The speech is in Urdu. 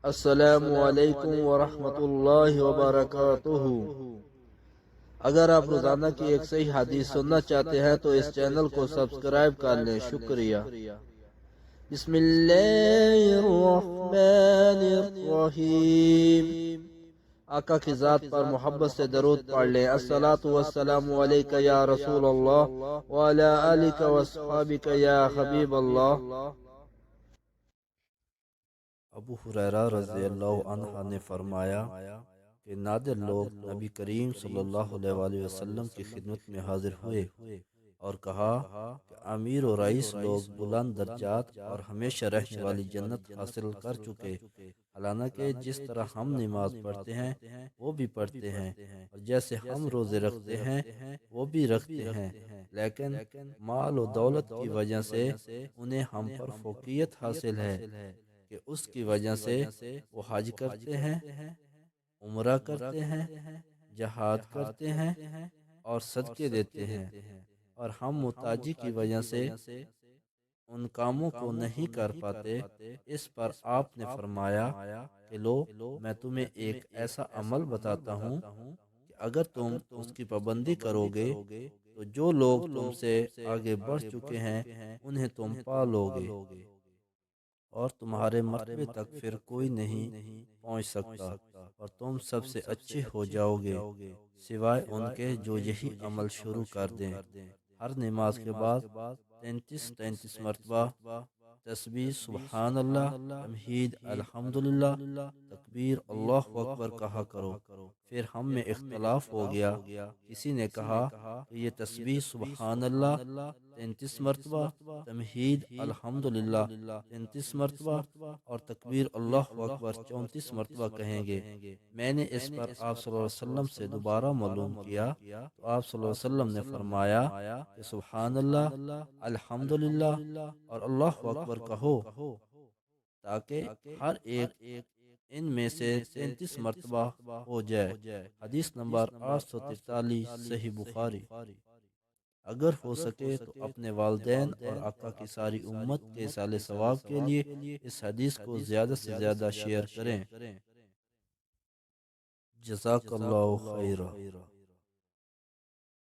السلام علیکم ورحمۃ اللہ وبرکاتہ۔ اگر آپ روزانہ کی ایک صحیح حدیث سننا چاہتے ہیں تو اس چینل کو سبسکرائب کر لیں، شکریہ۔ بسم اللہ الرحمن الرحیم۔ آقا کی ذات پر محبت سے درود پڑھ لیں۔ الصلاۃ والسلام علیک یا رسول اللہ وعلی آلک واصحابک یا حبیب اللہ۔ ابو ہریرہ رضی اللہ عنہ نے فرمایا کہ نادر لوگ نبی کریم صلی اللہ علیہ وآلہ وسلم کی خدمت میں حاضر ہوئے اور کہا کہ امیر و رئیس لوگ بلند درجات اور ہمیشہ رہنے والی جنت حاصل کر چکے، حالانکہ جس طرح ہم نماز پڑھتے ہیں وہ بھی پڑھتے ہیں، اور جیسے ہم روزے رکھتے ہیں وہ بھی رکھتے ہیں، لیکن مال و دولت کی وجہ سے انہیں ہم پر فوقیت حاصل ہے کہ اس کی وجہ سے وہ حج کرتے ہیں، عمرہ کرتے ہیں، جہاد کرتے ہیں اور صدقے دیتے ہیں، اور ہم محتاجی کی وجہ سے ان کاموں کو نہیں کر پاتے۔ اس پر آپ نے فرمایا کہ لو، میں تمہیں ایک ایسا عمل بتاتا ہوں کہ اگر تم اس کی پابندی کرو گے تو جو لوگ تم سے آگے بڑھ چکے ہیں انہیں تم پا لو گے، اور تمہارے مرتبے تک پھر کوئی نہیں پہنچ سکتا، اور تم سب سے اچھے ہو جاؤ گے سوائے ان کے جو یہی عمل شروع کر دیں۔ ہر نماز کے بعد 33 مرتبہ تسبیح سبحان اللہ، تمہید الحمدللہ، تکبیر اللہ اکبر کہا کرو۔ پھر ہم میں اختلاف ہو گیا، کسی نے کہا کہ یہ تسبیح سبحان اللہ 33 مرتبہ، تمہید الحمدللہ 33 مرتبہ اور تکبیر اللہ اکبر 34 مرتبہ کہیں گے۔ میں نے اس پر آپ صلی اللہ علیہ وسلم سے دوبارہ معلوم کیا تو آپ صلی اللہ علیہ وسلم نے فرمایا کہ سبحان اللہ، الحمدللہ اور اللہ اکبر کہو، تاکہ ہر ایک ان میں سے 33 مرتبہ ہو جائے۔ حدیث نمبر 843، صحیح بخاری۔ اگر ہو سکے تو اپنے والدین اور آقا کی ساری امت کے ایصال ثواب کے لیے اس حدیث کو زیادہ سے زیادہ شیئر کریں۔ جزاک اللہ خیرہ۔